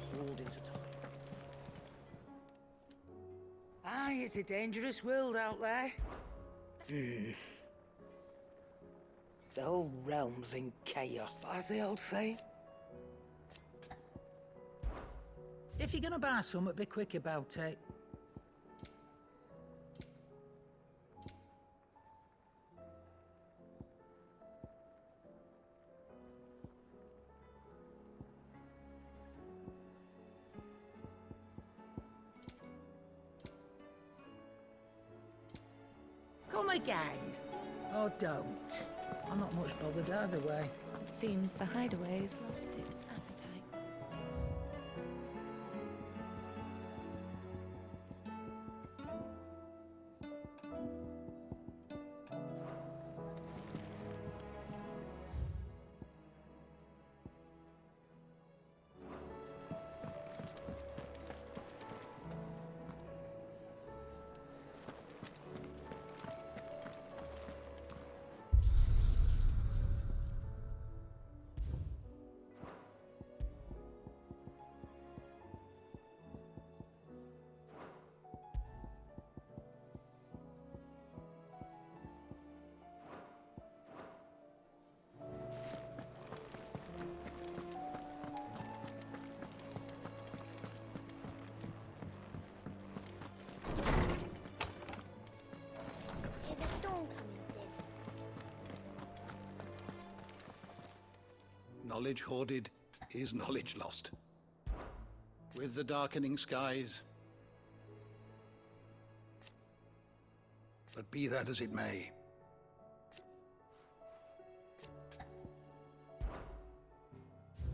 pulled into time. Aye, it's a dangerous world out there. The whole realm's in chaos, As the old saying. If you're gonna buy some, be quick about it. Come again. Or don't. I'm not much bothered either way. It seems the hideaway has lost its appetite. There's a storm coming soon. Knowledge hoarded is knowledge lost. With the darkening skies. But be that as it may.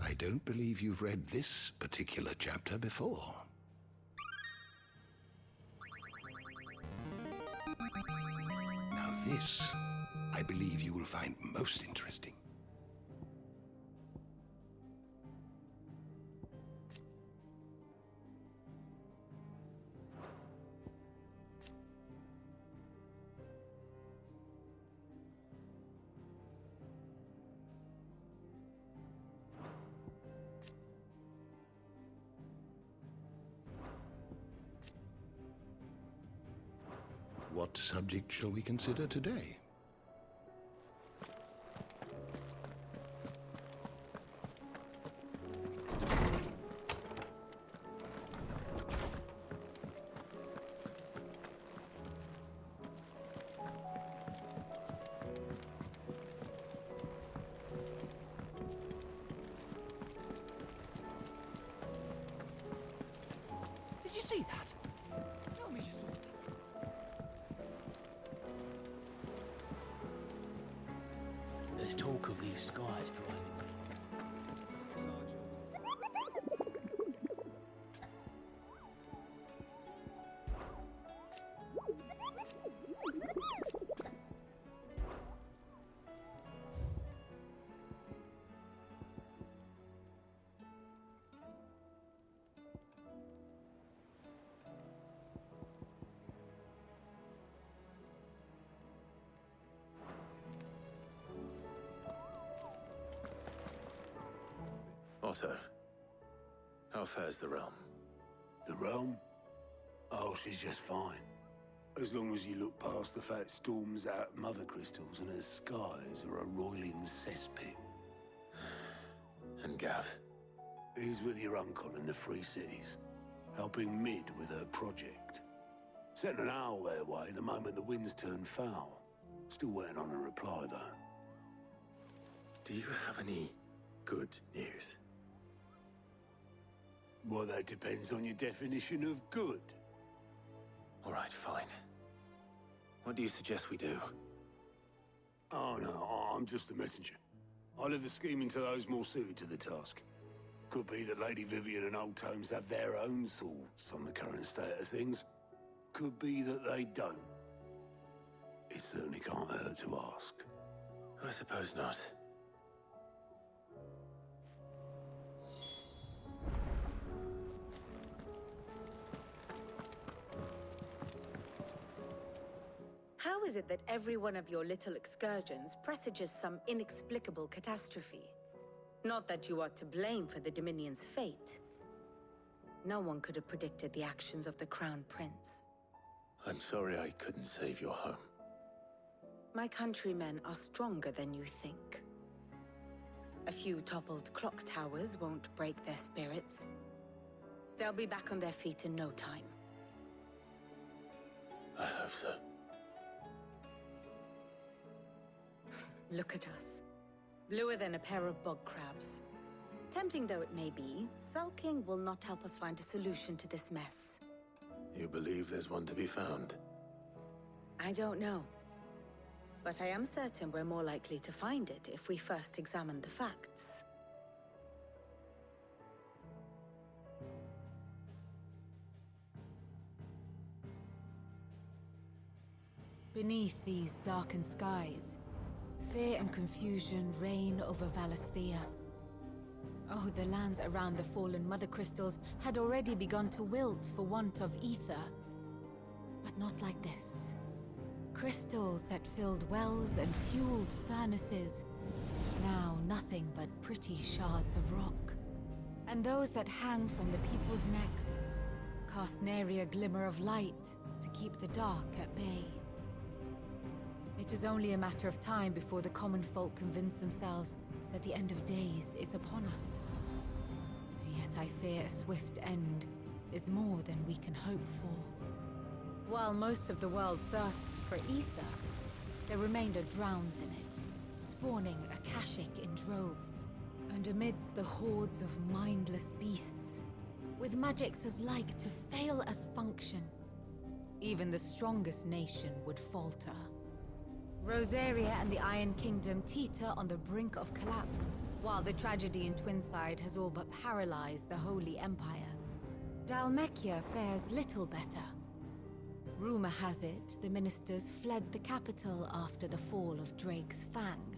I don't believe you've read this particular chapter before. Now this, I believe you will find most interesting. What subject shall we consider today? Did you see that? Tell me you saw that. There's talk of these skies driving me. Otto, how fares the realm? The realm? Oh, she's just fine. As long as you look past the fat storms out mother crystals and her skies are a roiling cesspit. And Gav? He's with your uncle in the Free Cities, helping Mid with her project. Sent an owl their way the moment the winds turned foul. Still waiting on a reply, though. Do you have any good news? Well, that depends on your definition of good. All right, fine. What do you suggest we do? Oh, no, I'm just the messenger. I leave the scheming to those more suited to the task. Could be that Lady Vivian and Old Tomes have their own thoughts on the current state of things. Could be that they don't. It certainly can't hurt to ask. I suppose not. How is it that every one of your little excursions presages some inexplicable catastrophe? Not that you are to blame for the Dominion's fate. No one could have predicted the actions of the Crown Prince. I'm sorry I couldn't save your home. My countrymen are stronger than you think. A few toppled clock towers won't break their spirits. They'll be back on their feet in no time. I hope so. Look at us. Bluer than a pair of bog crabs. Tempting though it may be, sulking will not help us find a solution to this mess. You believe there's one to be found? I don't know. But I am certain we're more likely to find it if we first examine the facts. Beneath these darkened skies, fear and confusion reign over Valisthea. Oh, the lands around the fallen Mother Crystals had already begun to wilt for want of ether. But not like this. Crystals that filled wells and fueled furnaces, now nothing but pretty shards of rock. And those that hang from the people's necks cast nary a glimmer of light to keep the dark at bay. It is only a matter of time before the common folk convince themselves that the end of days is upon us. Yet I fear a swift end is more than we can hope for. While most of the world thirsts for ether, the remainder drowns in it, spawning Akashic in droves. And amidst the hordes of mindless beasts, with magics as like to fail as function, even the strongest nation would falter. Rosaria and the Iron Kingdom teeter on the brink of collapse, while the tragedy in Twinside has all but paralyzed the Holy Empire. Dalmekia fares little better. Rumor has it the ministers fled the capital after the fall of Drake's Fang,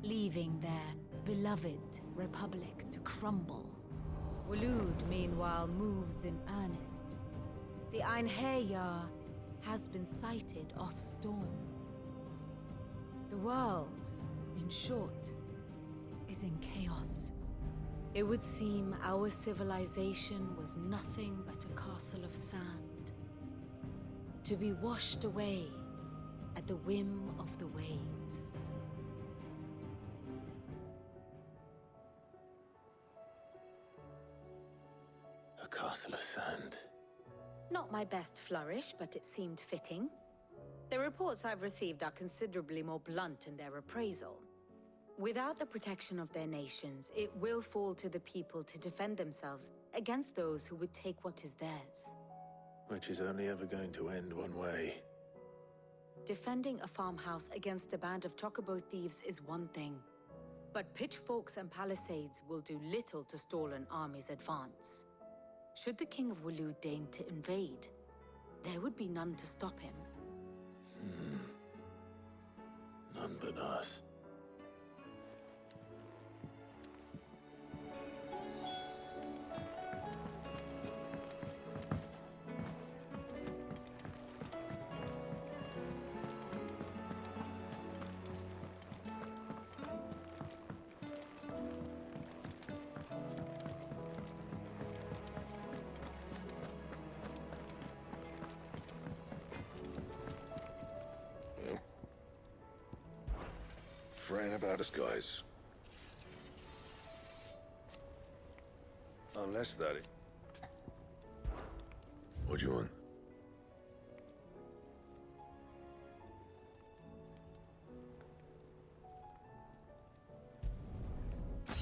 leaving their beloved republic to crumble. Waloed, meanwhile, moves in earnest. The Einherjar has been sighted off Storm. The world, in short, is in chaos. It would seem our civilization was nothing but a castle of sand, to be washed away at the whim of the waves. A castle of sand. Not my best flourish, but it seemed fitting. The reports I've received are considerably more blunt in their appraisal. Without the protection of their nations, it will fall to the people to defend themselves against those who would take what is theirs. Which is only ever going to end one way. Defending a farmhouse against a band of chocobo thieves is one thing, but pitchforks and palisades will do little to stall an army's advance. Should the King of Waloed deign to invade, there would be none to stop him. None but us. Fran about us, guys. Unless that it... What do you want?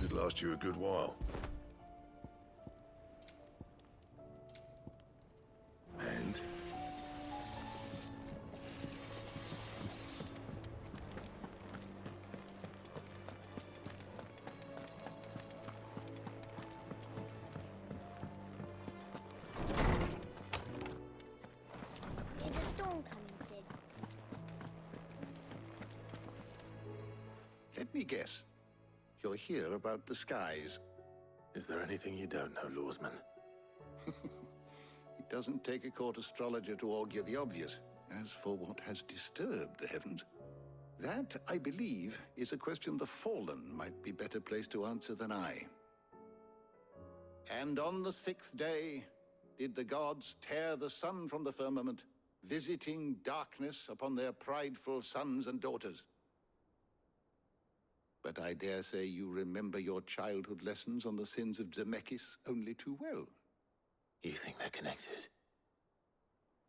Should last you a good while. And? There's a storm coming, Sid. Let me guess. You're here about the skies. Is there anything you don't know, Lawsman? It doesn't take a court astrologer to augur the obvious. As for what has disturbed the heavens, that, I believe, is a question the Fallen might be better placed to answer than I. And on the 6th day did the gods tear the sun from the firmament, visiting darkness upon their prideful sons and daughters. But I dare say you remember your childhood lessons on the sins of Zemeckis only too well. You think they're connected?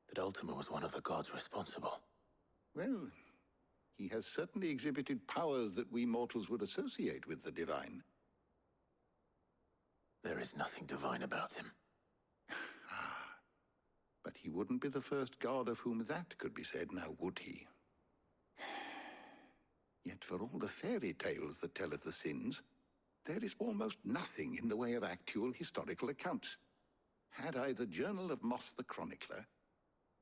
That Ultima was one of the gods responsible? Well, he has certainly exhibited powers that we mortals would associate with the divine. There is nothing divine about him. But he wouldn't be the first god of whom that could be said, now would he? Yet for all the fairy tales that tell of the sins, there is almost nothing in the way of actual historical accounts. Had I the Journal of Moss the Chronicler,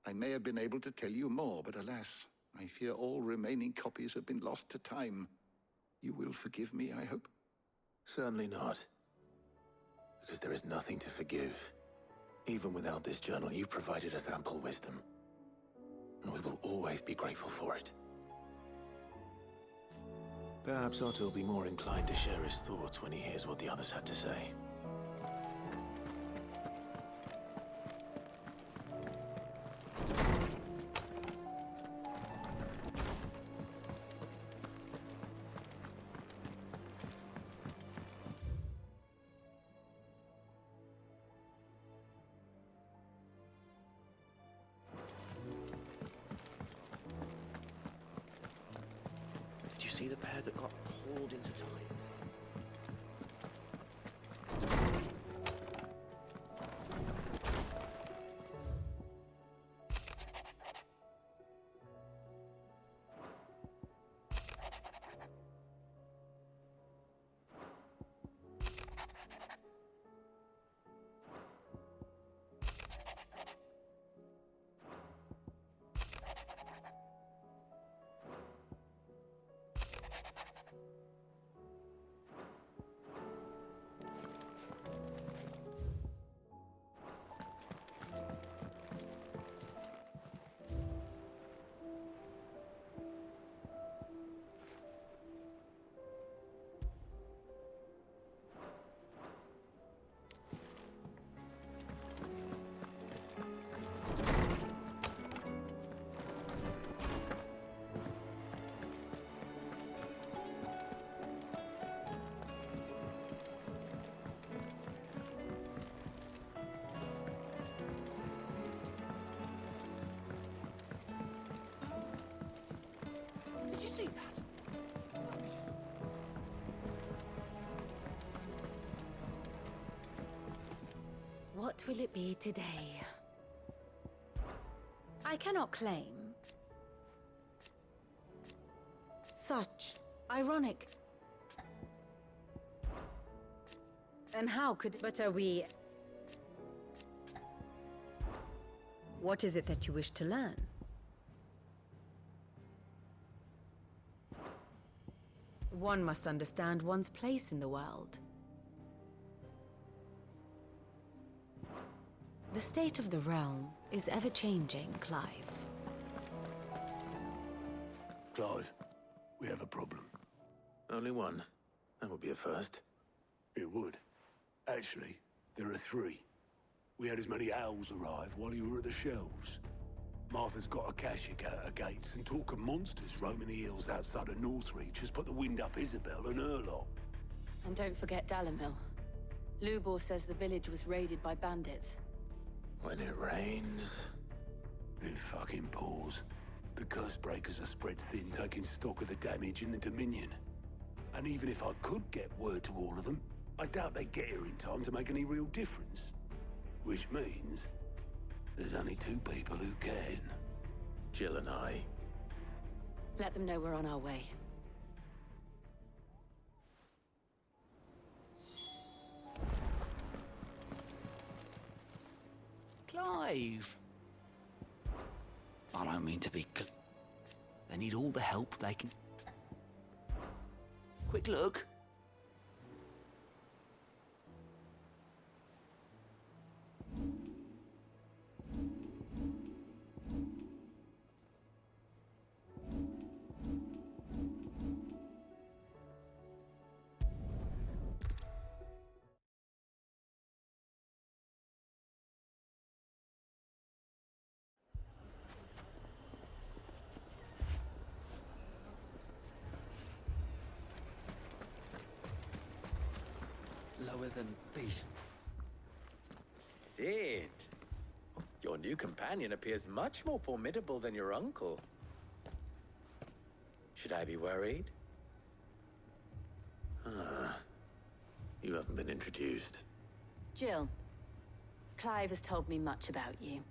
I may have been able to tell you more, but alas, I fear all remaining copies have been lost to time. You will forgive me, I hope? Certainly not. Because there is nothing to forgive. Even without this journal, you've provided us ample wisdom. And we will always be grateful for it. Perhaps Otto will be more inclined to share his thoughts when he hears what the others had to say. Did you see the pair that got hauled into time? Did you see that? What will it be today? I cannot claim. Such ironic. And how could... But are we... What is it that you wish to learn? One must understand one's place in the world. The state of the realm is ever-changing, Clive. Clive, we have a problem. Only one. That would be a first. It would. Actually, there are 3. We had as many owls arrive while you were at the shelves. Martha's got a Akashic out her gates, and talk of monsters roaming the hills outside of Northreach has put the wind up Isabel and her lot. And don't forget Dalamil. Lubor says the village was raided by bandits. When it rains... It fucking pours. The curse breakers are spread thin, taking stock of the damage in the Dominion. And even if I could get word to all of them, I doubt they'd get here in time to make any real difference. Which means... there's only 2 people who can. Jill and I. Let them know we're on our way. Clive! I don't mean to be... They need all the help they can... Quick look! than beast. Sid! Your new companion appears much more formidable than your uncle. Should I be worried? You haven't been introduced. Jill, Clive has told me much about you.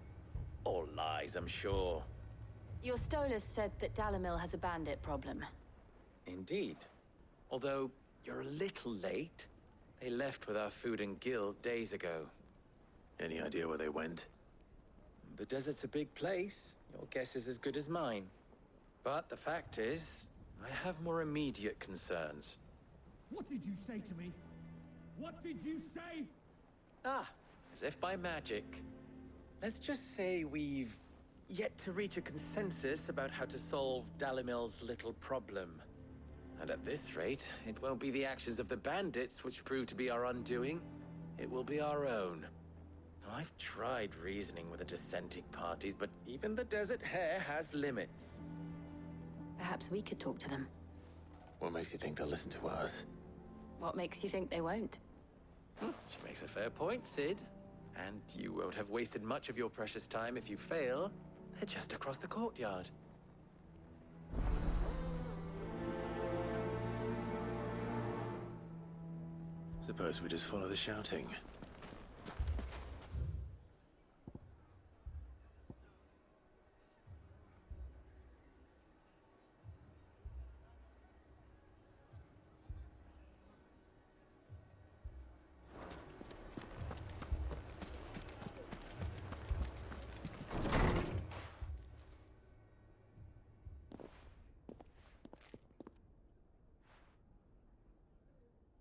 All lies, I'm sure. Your Stolas said that Dalimil has a bandit problem. Indeed. Although, you're a little late. They left with our food and guild days ago. Any idea where they went? The desert's a big place. Your guess is as good as mine. But the fact is, I have more immediate concerns. What did you say to me? What did you say? Ah, as if by magic. Let's just say we've yet to reach a consensus about how to solve Dalimil's little problem. And at this rate, it won't be the actions of the bandits which prove to be our undoing. It will be our own. Now, I've tried reasoning with the dissenting parties, but even the Desert Hare has limits. Perhaps we could talk to them. What makes you think they'll listen to us? What makes you think they won't? She makes a fair point, Sid. And you won't have wasted much of your precious time if you fail. They're just across the courtyard. Suppose we just follow the shouting.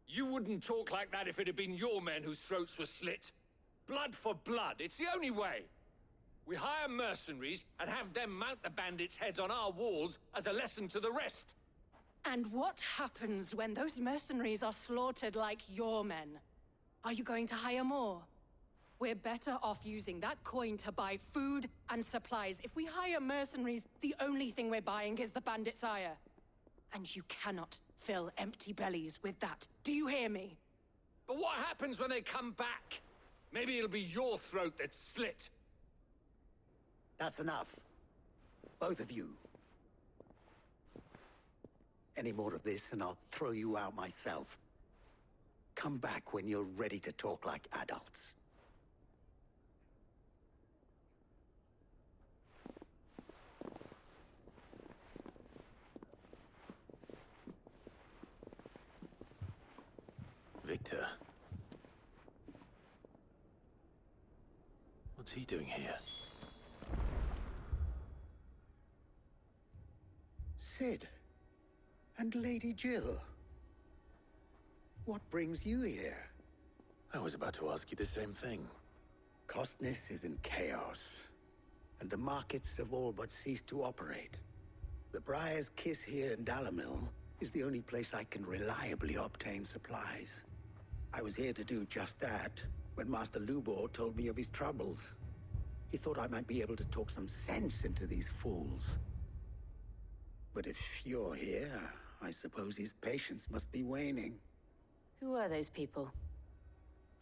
You wouldn't talk like that if it had been your men whose throats were slit. Blood for blood, it's the only way. We hire mercenaries and have them mount the bandits' heads on our walls as a lesson to the rest. And what happens when those mercenaries are slaughtered like your men? Are you going to hire more? We're better off using that coin to buy food and supplies. If we hire mercenaries, the only thing we're buying is the bandits' ire. And you cannot fill empty bellies with that. Do you hear me? But what happens when they come back? Maybe it'll be your throat that's slit. That's enough. Both of you. Any more of this and I'll throw you out myself. Come back when you're ready to talk like adults. Victor. What's he doing here? Sid. And Lady Jill. What brings you here? I was about to ask you the same thing. Costness is in chaos, and the markets have all but ceased to operate. The Briar's Kiss here in Dalimil is the only place I can reliably obtain supplies. I was here to do just that when Master Lubor told me of his troubles. He thought I might be able to talk some sense into these fools. But if you're here, I suppose his patience must be waning. Who are those people?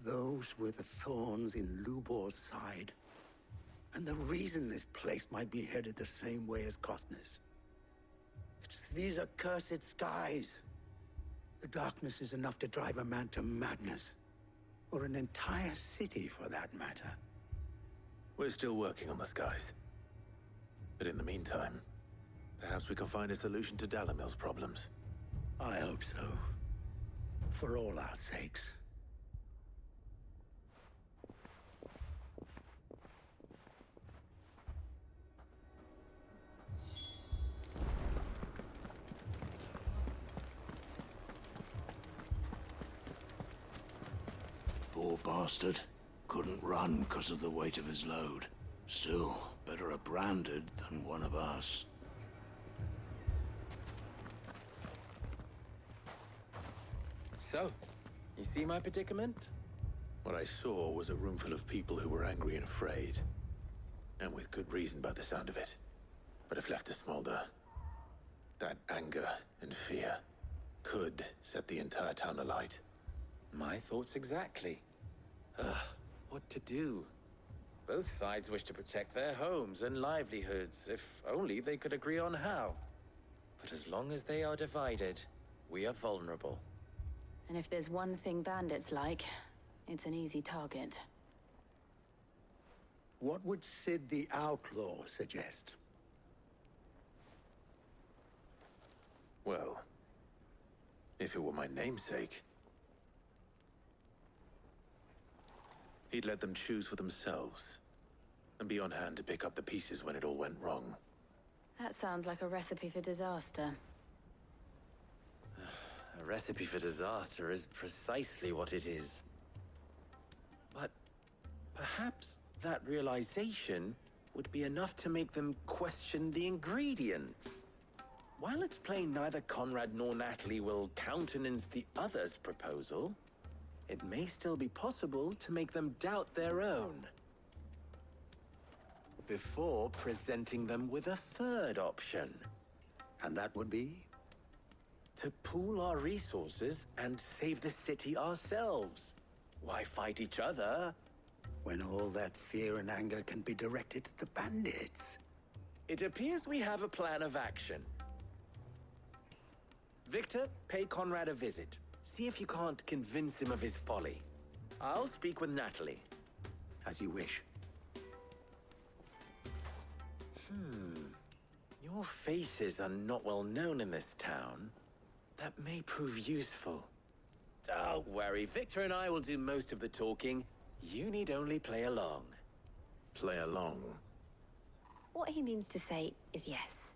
Those were the thorns in Lubor's side. And the reason this place might be headed the same way as Costness. It's these accursed skies. The darkness is enough to drive a man to madness. Or an entire city, for that matter. We're still working on the skies. But in the meantime, perhaps we can find a solution to Dalimil's problems. I hope so. For all our sakes. Poor bastard. Couldn't run because of the weight of his load. Still, better a branded than one of us. So, you see my predicament? What I saw was a room full of people who were angry and afraid. And with good reason by the sound of it. But if left to smolder, that anger and fear could set the entire town alight. My thoughts exactly. What to do? Both sides wish to protect their homes and livelihoods, if only they could agree on how. But as long as they are divided, we are vulnerable. And if there's one thing bandits like, it's an easy target. What would Sid the Outlaw suggest? Well, if it were my namesake, he'd let them choose for themselves, and be on hand to pick up the pieces when it all went wrong. That sounds like a recipe for disaster. A recipe for disaster is precisely what it is. But perhaps that realization would be enough to make them question the ingredients. While it's plain neither Conrad nor Natalie will countenance the other's proposal, it may still be possible to make them doubt their own. Before presenting them with a third option. And that would be? To pool our resources and save the city ourselves. Why fight each other? When all that fear and anger can be directed at the bandits. It appears we have a plan of action. Victor, pay Conrad a visit. See if you can't convince him of his folly. I'll speak with Natalie. As you wish. Your faces are not well known in this town. That may prove useful. Don't worry, Victor and I will do most of the talking. You need only play along. Play along? What he means to say is yes.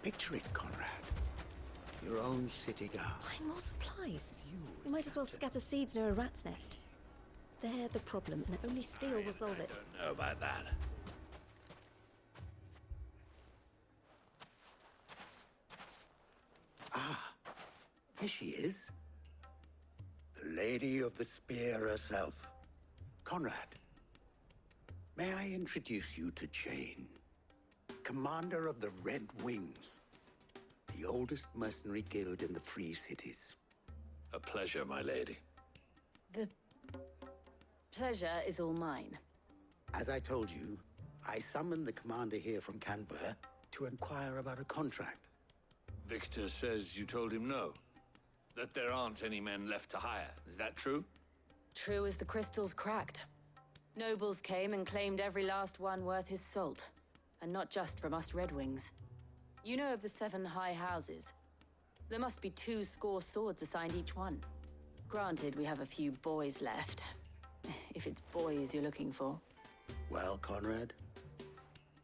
Picture it, Conrad. Your own city guard. Buying more supplies. We might as well scatter seeds near a rat's nest. They're the problem, and only steel will solve it. I don't know about that. Ah, here she is. The Lady of the Spear herself. Conrad, may I introduce you to Jane, commander of the Red Wings, the oldest mercenary guild in the Free Cities. A pleasure, my lady. The pleasure is all mine. As I told you, I summoned the commander here from Canver to inquire about a contract. Victor says you told him no. That there aren't any men left to hire. Is that true? True as the crystals cracked. Nobles came and claimed every last one worth his salt. And not just from us Red Wings. You know of the 7 high houses. There must be 200 swords assigned each one. Granted, we have a few boys left. If it's boys you're looking for. Well, Conrad,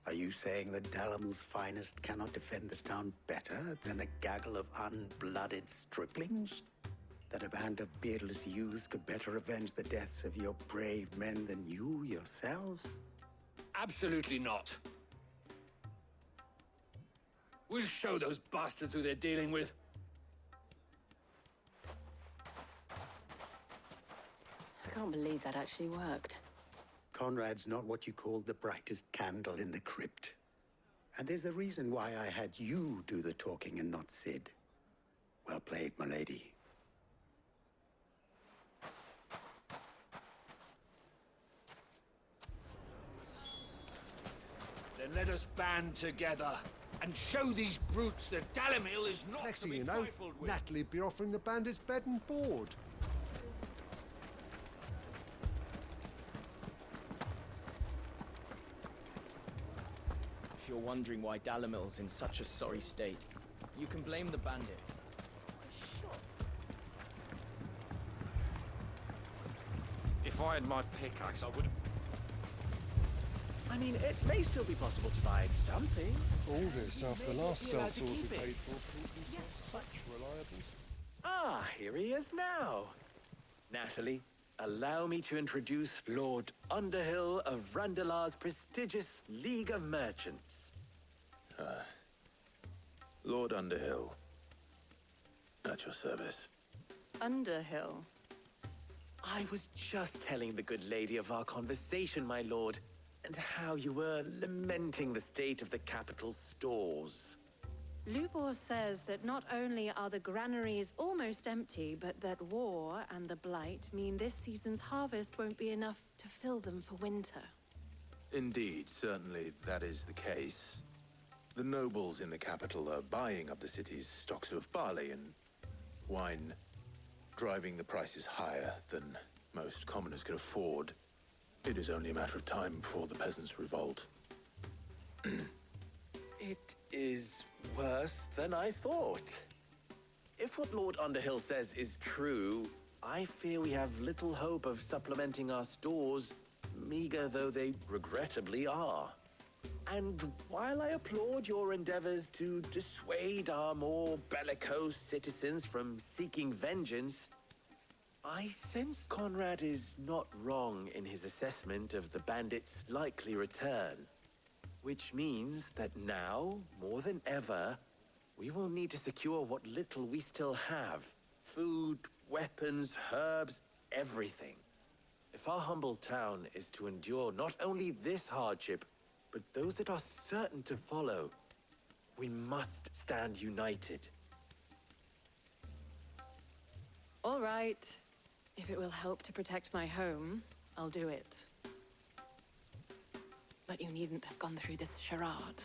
are you saying that Dalamil's finest cannot defend this town better than a gaggle of unblooded striplings? That a band of beardless youths could better avenge the deaths of your brave men than you yourselves? Absolutely not. We'll show those bastards who they're dealing with. I can't believe that actually worked. Conrad's not what you call the brightest candle in the crypt. And there's a reason why I had you do the talking and not Sid. Well played, my lady. Then let us band together and show these brutes that Dalimil is not Next to thing be you know, trifled with. Natalie'd be offering the bandits bed and board. If you're wondering why Dalimil's in such a sorry state, you can blame the bandits. If I had my pickaxe, I would have... I mean, it may still be possible to buy something. All this after the last You're allowed cell to swords we keep it. paid for proving such reliables. Ah, here he is now. Natalie, allow me to introduce Lord Underhill of Randalar's prestigious League of Merchants. Lord Underhill. At your service. Underhill. I was just telling the good lady of our conversation, my lord, and how you were lamenting the state of the capital's stores. Lubor says that not only are the granaries almost empty, but that war and the Blight mean this season's harvest won't be enough to fill them for winter. Indeed, certainly that is the case. The nobles in the capital are buying up the city's stocks of barley and wine, driving the prices higher than most commoners can afford. It is only a matter of time before the peasants revolt. It is worse than I thought. If what Lord Underhill says is true, I fear we have little hope of supplementing our stores, meager though they regrettably are. And while I applaud your endeavors to dissuade our more bellicose citizens from seeking vengeance, I sense Conrad is not wrong in his assessment of the bandits' likely return. Which means that now, more than ever, we will need to secure what little we still have. Food, weapons, herbs, everything. If our humble town is to endure not only this hardship, but those that are certain to follow, we must stand united. All right. If it will help to protect my home, I'll do it. But you needn't have gone through this charade.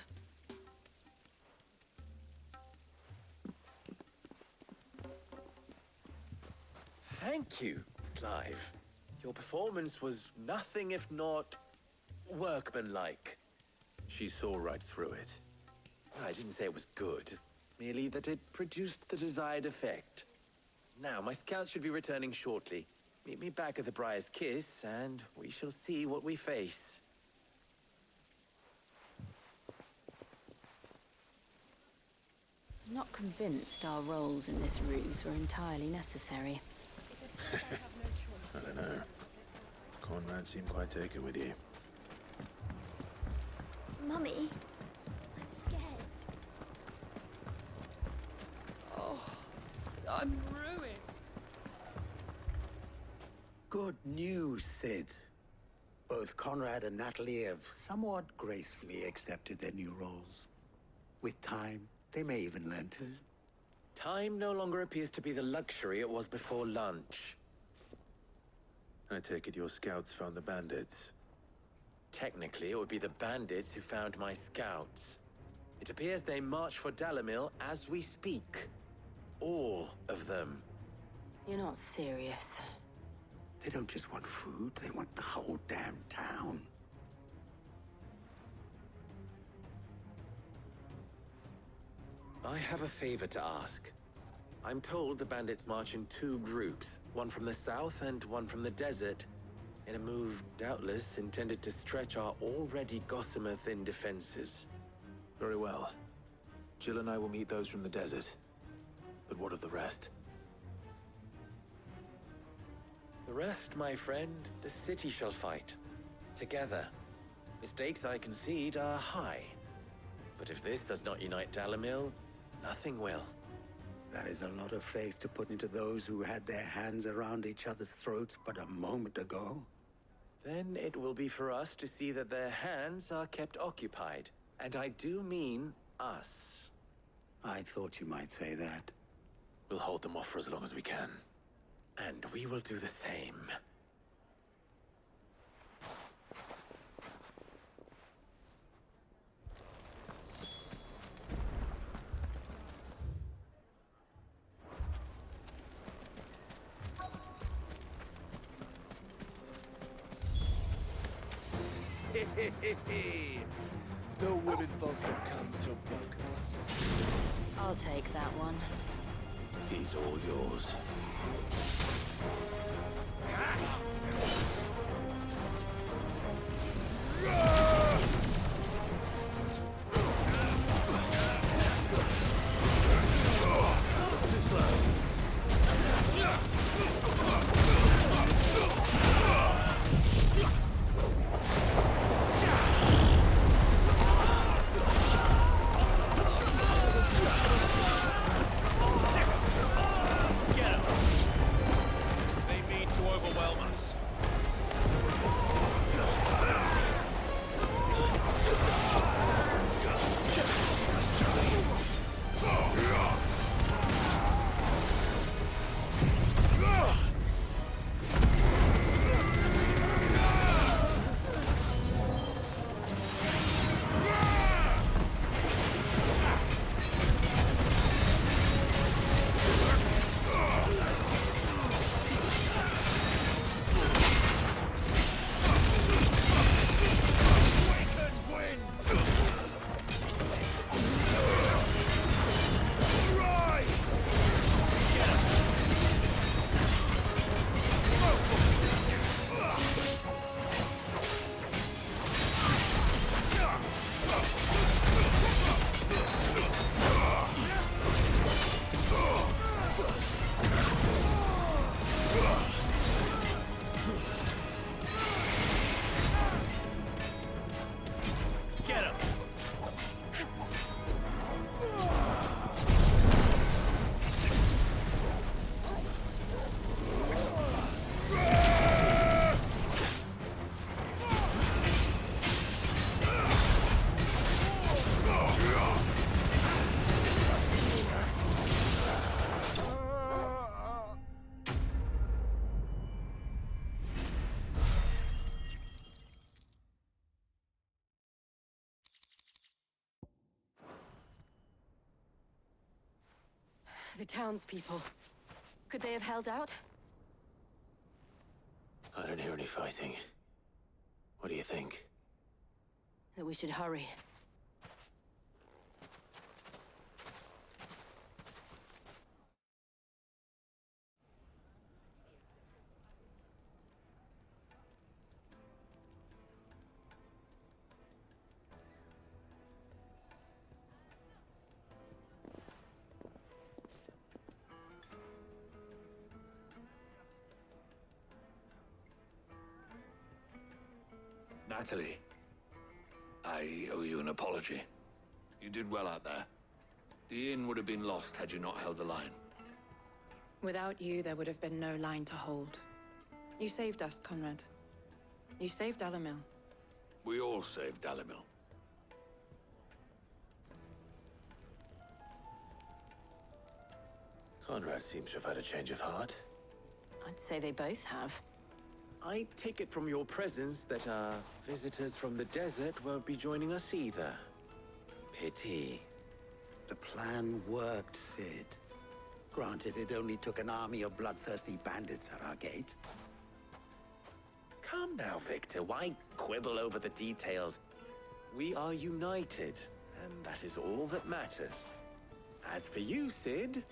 Thank you, Clive. Your performance was nothing if not workmanlike. She saw right through it. I didn't say it was good, merely that it produced the desired effect. Now, my scouts should be returning shortly. Meet me back at the Briar's Kiss, and we shall see what we face. I'm not convinced our roles in this ruse were entirely necessary. I don't know. Conrad seemed quite taken with you. Mummy, I'm scared. Oh, I'm ruined. Good news, Sid. Both Conrad and Natalie have somewhat gracefully accepted their new roles. With time, they may even learn to. Time no longer appears to be the luxury it was before lunch. I take it your scouts found the bandits. Technically, it would be the bandits who found my scouts. It appears they march for Dalimil as we speak. All of them. You're not serious. They don't just want food, they want the whole damn town. I have a favor to ask. I'm told the bandits march in two groups, one from the south and one from the desert, in a move doubtless intended to stretch our already gossamer-thin defenses. Very well. Jill and I will meet those from the desert. But what of the rest? The rest, my friend, the city shall fight. Together. The stakes, I concede, are high. But if this does not unite Dalimil, nothing will. That is a lot of faith to put into those who had their hands around each other's throats but a moment ago. Then it will be for us to see that their hands are kept occupied. And I do mean us. I thought you might say that. We'll hold them off for as long as we can. And we will do the same. The women folk have come to welcome us. I'll take that one. He's all yours. Too slow. They mean to overwhelm The townspeople. Could they have held out? I don't hear any fighting. What do you think? That we should hurry. Natalie, I owe you an apology. You did well out there. The inn would have been lost had you not held the line. Without you, there would have been no line to hold. You saved us, Conrad. You saved Dalimil. We all saved Dalimil. Conrad seems to have had a change of heart. I'd say they both have. I take it from your presence that our visitors from the desert won't be joining us either. Pity. The plan worked, Sid. Granted, it only took an army of bloodthirsty bandits at our gate. Come now, Victor. Why quibble over the details? We are united, and that is all that matters. As for you, Sid,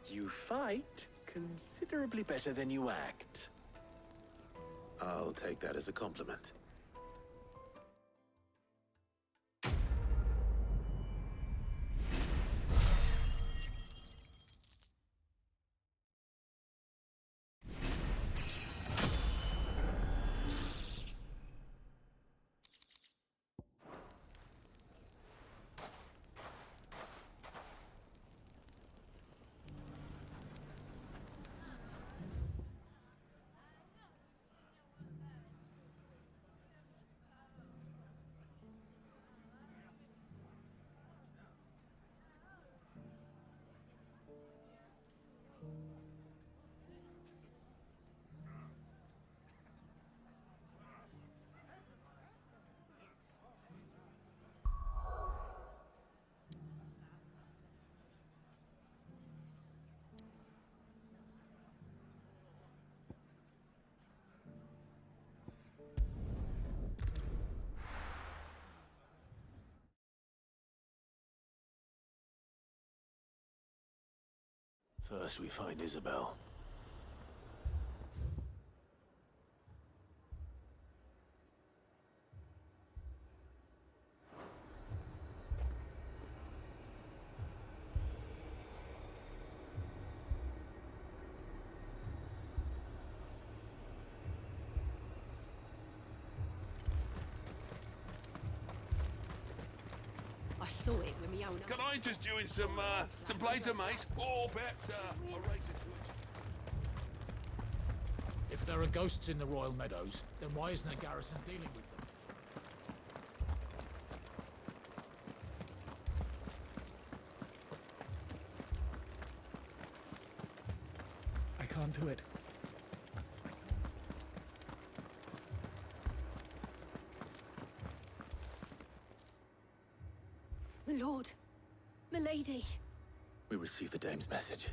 you fight considerably better than you act. I'll take that as a compliment. First we find Isabel. I saw it with my own eyes. Can I interest you in some plater, mate? Or perhaps a race into it? If there are ghosts in the Royal Meadows, then why isn't a garrison dealing with them? I can't do it. My lord, my lady. We received the dame's message.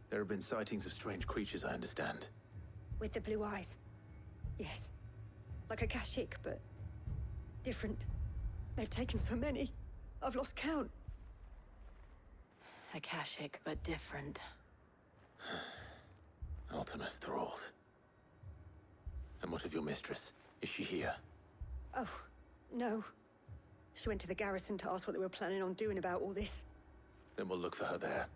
There have been sightings of strange creatures, I understand. With the blue eyes. Yes. Like a Kashik, but different. They've taken so many. I've lost count. Akashic, but different. Ultimus thralls. And what of your mistress? Is she here? Oh, no. She went to the garrison to ask what they were planning on doing about all this. Then we'll look for her there.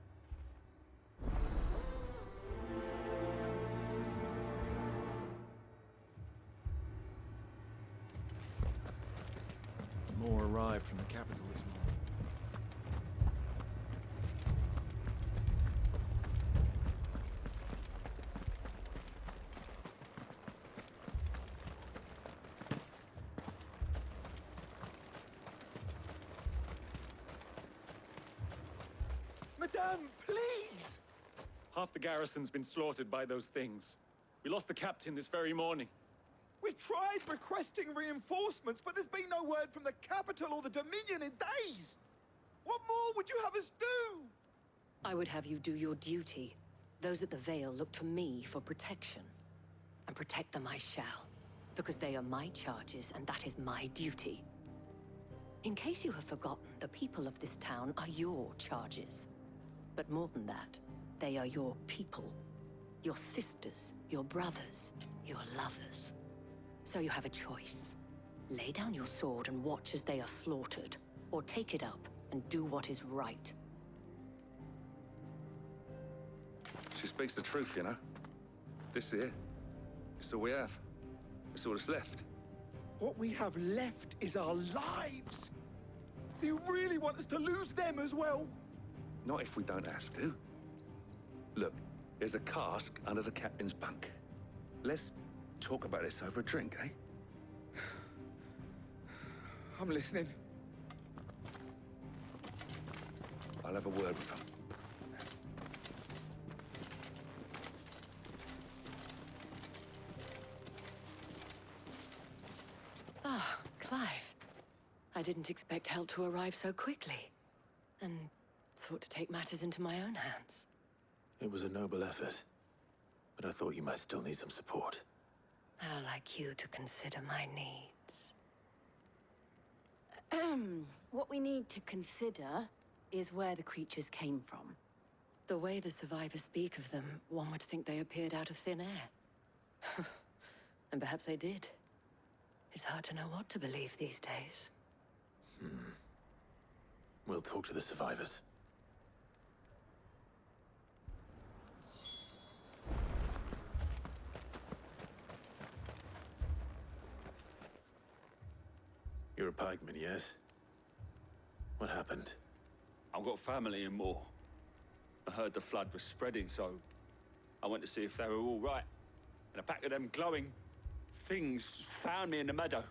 More arrived from the capital this morning. Madame, please! Half the garrison's been slaughtered by those things. We lost the captain this very morning. We've tried requesting reinforcements, but there's been no word from the capital or the Dominion in days! What more would you have us do? I would have you do your duty. Those at the Vale look to me for protection. And protect them I shall. Because they are my charges, and that is my duty. In case you have forgotten, the people of this town are your charges. But more than that, they are your people. Your sisters, your brothers, your lovers. So you have a choice. Lay down your sword and watch as they are slaughtered, or take it up and do what is right. She speaks the truth, you know. This here, it's all we have. It's all that's left. What we have left is our lives. Do you really want us to lose them as well? Not if we don't have to. Look, there's a cask under the captain's bunk. Let's talk about this over a drink, eh? I'm listening. I'll have a word with him. Ah, Clive. I didn't expect help to arrive so quickly. And sought to take matters into my own hands. It was a noble effort, but I thought you might still need some support. How like you to consider my needs. What we need to consider is where the creatures came from. The way the survivors speak of them, one would think they appeared out of thin air. And perhaps they did. It's hard to know what to believe these days. We'll talk to the survivors. You're a pikeman, yes? What happened? I've got family in Moor. I heard the flood was spreading, so I went to see if they were all right. And a pack of them glowing things found me in the meadow.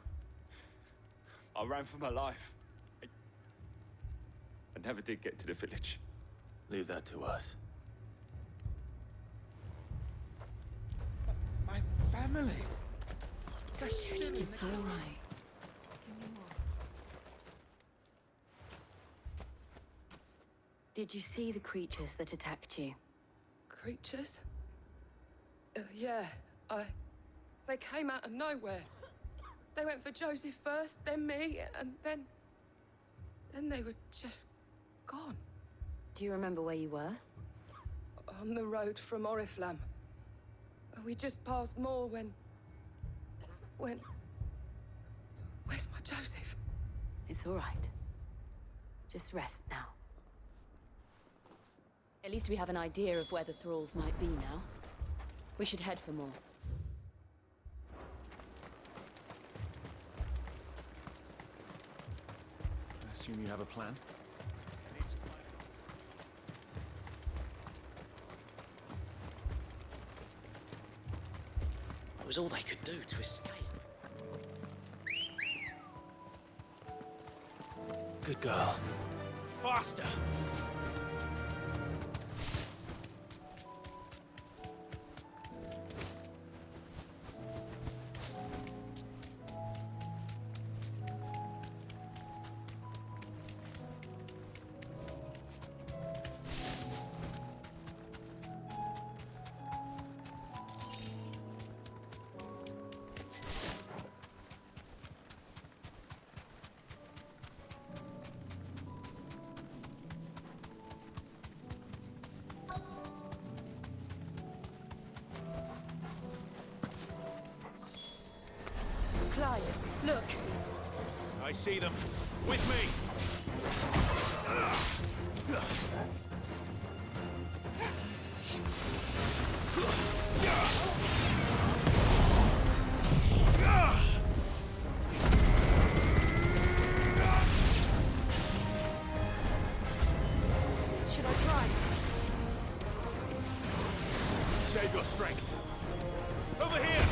I ran for my life. I never did get to the village. Leave that to us. My family. It's all right. Did you see the creatures that attacked you? Creatures? Yeah, they came out of nowhere. They went for Joseph first, then me, and then they were just gone. Do you remember where you were? On the road from Oriflamme. We just passed Moor when... Where's my Joseph? It's all right. Just rest now. At least we have an idea of where the thralls might be now. We should head for more. I assume you have a plan? It was all they could do to escape. Good girl. Faster! Clive, look! I see them. With me! Should I try? Save your strength. Over here!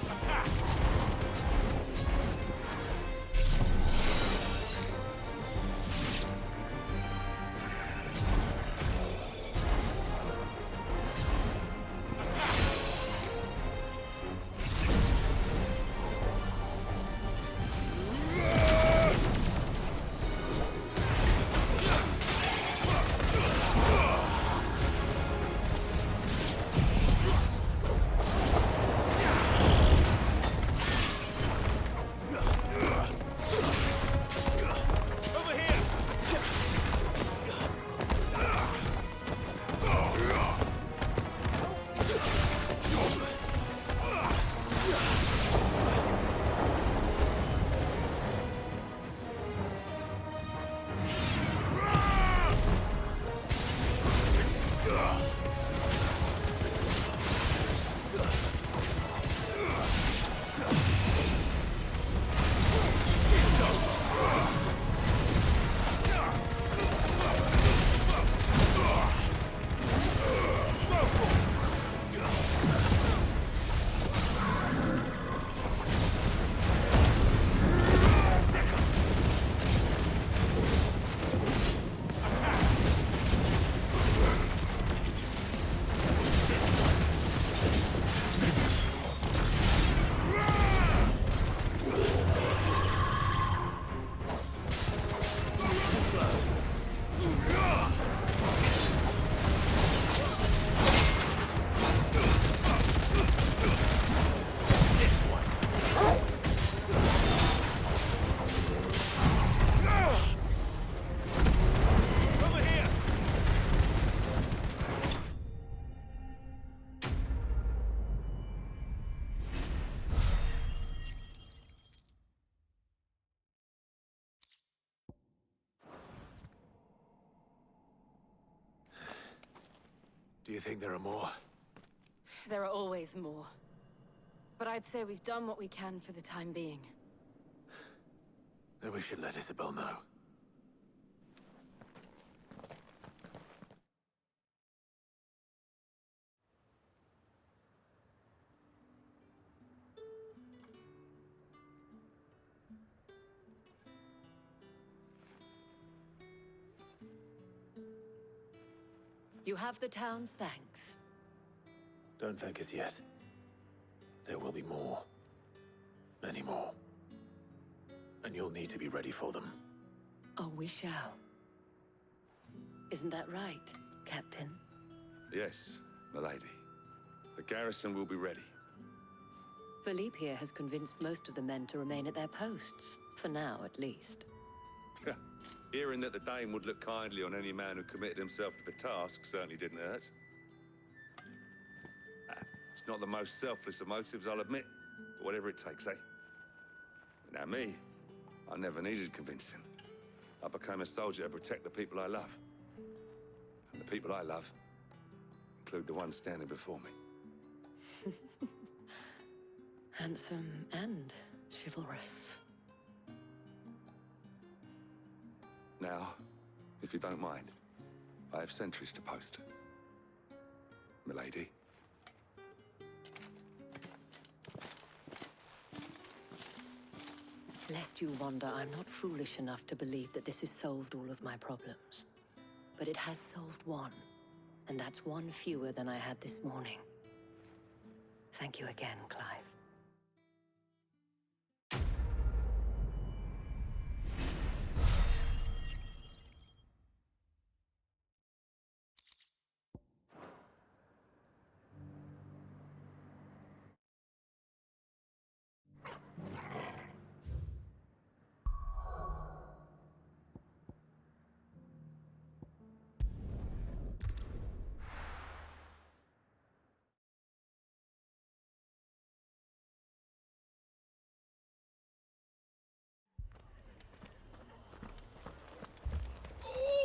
Attack! Do you think there are more? There are always more. But I'd say we've done what we can for the time being. Then we should let Isabel know. You have the town's thanks. Don't thank us yet. There will be more. Many more. And you'll need to be ready for them. Oh, we shall. Isn't that right, Captain? Yes, milady. The garrison will be ready. Valisthea has convinced most of the men to remain at their posts. For now, at least. Hearing that the Dane would look kindly on any man who committed himself to the task certainly didn't hurt. It's not the most selfless of motives, I'll admit. But whatever it takes, eh? But now me, I never needed convincing. I became a soldier to protect the people I love. And the people I love include the ones standing before me. Handsome and chivalrous. Now, if you don't mind, I have sentries to post. Milady. Lest you wonder, I'm not foolish enough to believe that this has solved all of my problems. But it has solved one, and that's one fewer than I had this morning. Thank you again, Clive.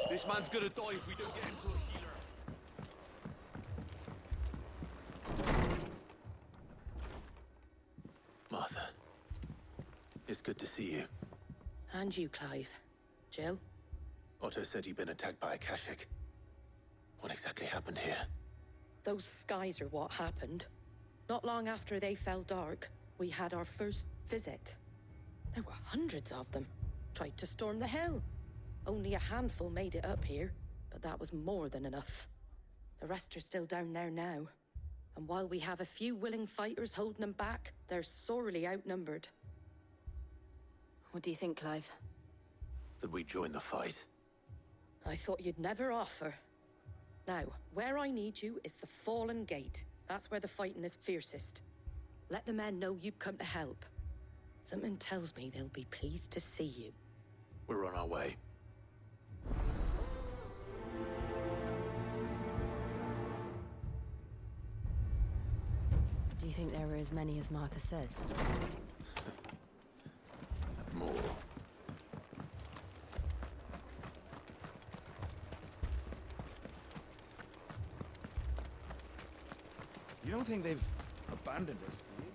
This man's gonna die if we don't get him to a healer. Martha. It's good to see you. And you, Clive. Jill? Otto said you'd been attacked by a Kashik. What exactly happened here? Those skies are what happened. Not long after they fell dark, we had our first visit. There were hundreds of them. Tried to storm the hill. Only a handful made it up here, but that was more than enough. The rest are still down there now. And while we have a few willing fighters holding them back, they're sorely outnumbered. What do you think, Clive? That we join the fight. I thought you'd never offer. Now, where I need you is the Fallen Gate. That's where the fighting is fiercest. Let the men know you've come to help. Something tells me they'll be pleased to see you. We're on our way. Do you think there are as many as Martha says? More. You don't think they've abandoned us, do you?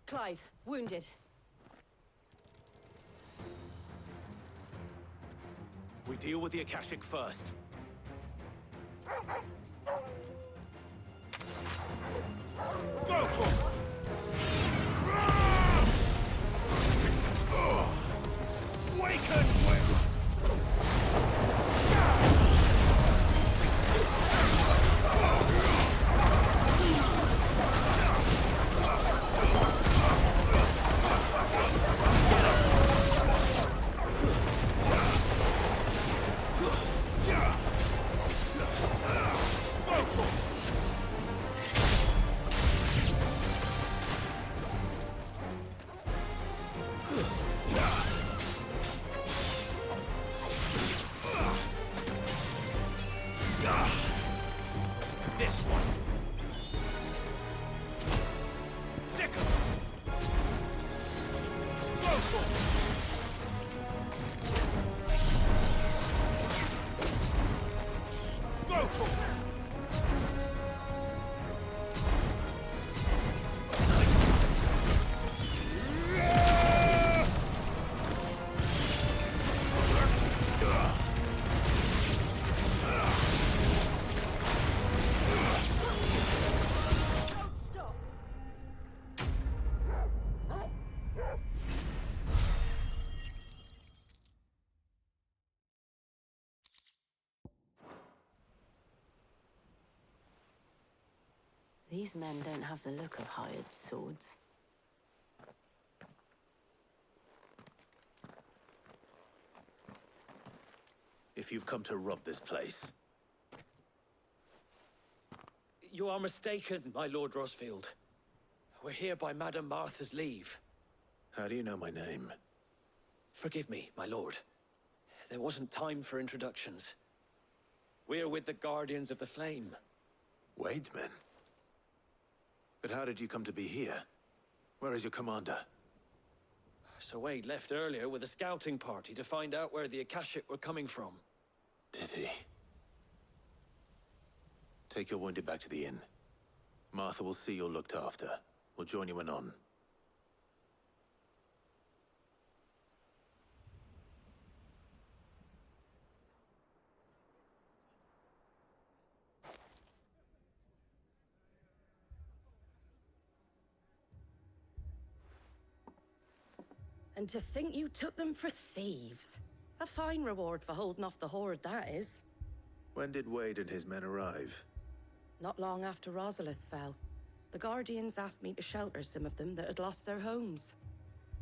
Clive, wounded. We deal with the Akashic first. These men don't have the look of hired swords. If you've come to rob this place, You are mistaken, my Lord Rosfield. We're here by Madame Martha's leave. how do you know my name? Forgive me, my lord. There wasn't time for introductions. We're with the Guardians of the Flame. Wade's men? But how did you come to be here? Where is your commander? Sir Wade left earlier with a scouting party to find out where the Akashic were coming from. Did he? Take your wounded back to the inn. Martha will see you're looked after. We'll join you anon. And to think you took them for thieves. A fine reward for holding off the horde, that is. When did Wade and his men arrive? Not long after Rosalith fell. The Guardians asked me to shelter some of them that had lost their homes.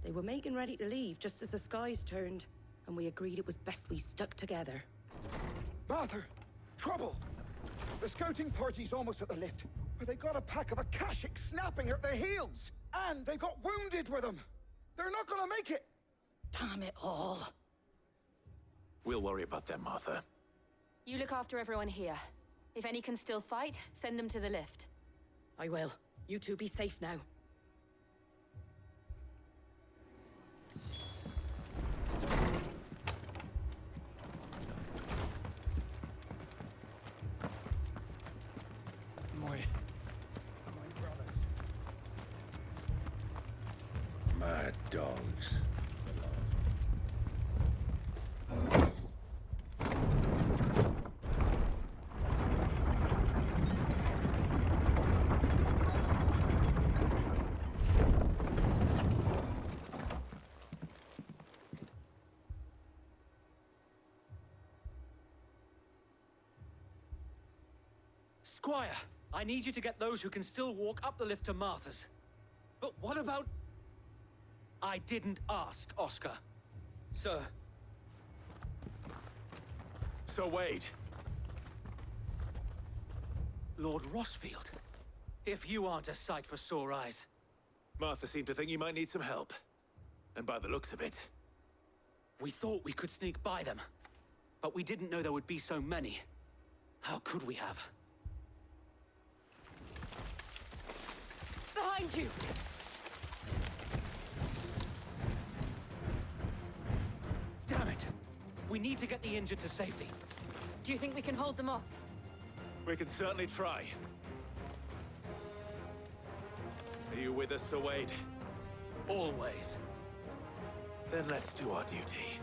They were making ready to leave just as the skies turned, and we agreed it was best we stuck together. Martha! Trouble! The scouting party's almost at the lift, where they got a pack of Akashic snapping at their heels! And they got wounded with them! They're not gonna make it! Damn it all. We'll worry about them, Martha. You look after everyone here. If any can still fight, send them to the lift. I will. You two be safe now. My brothers. Mad dogs. Squire, I need you to get those who can still walk up the lift to Martha's. But what about... I didn't ask, Oscar. Sir. Sir Wade. Lord Rosfield. If you aren't a sight for sore eyes. Martha seemed to think you might need some help. And by the looks of it... We thought we could sneak by them. But we didn't know there would be so many. How could we have? Behind you! Damn it! We need to get the injured to safety. Do you think we can hold them off? We can certainly try. Are you with us, Sir Wade? Always. Then let's do our duty.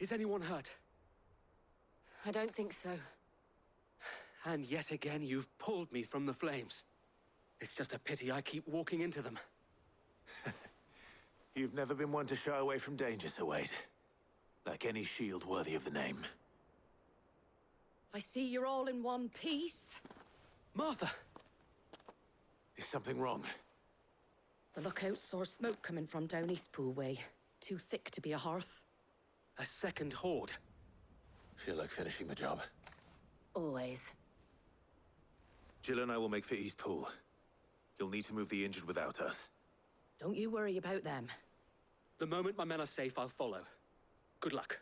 Is anyone hurt? I don't think so. And yet again, you've pulled me from the flames. It's just a pity I keep walking into them. You've never been one to shy away from danger, Sir Wade. Like any shield worthy of the name. I see you're all in one piece. Martha! Is something wrong? The lookout saw smoke coming from down Eastpool way. Too thick to be a hearth. A second horde. Feel like finishing the job. Always. Jill and I will make for Eastpool. You'll need to move the injured without us. Don't you worry about them. The moment my men are safe, I'll follow. Good luck.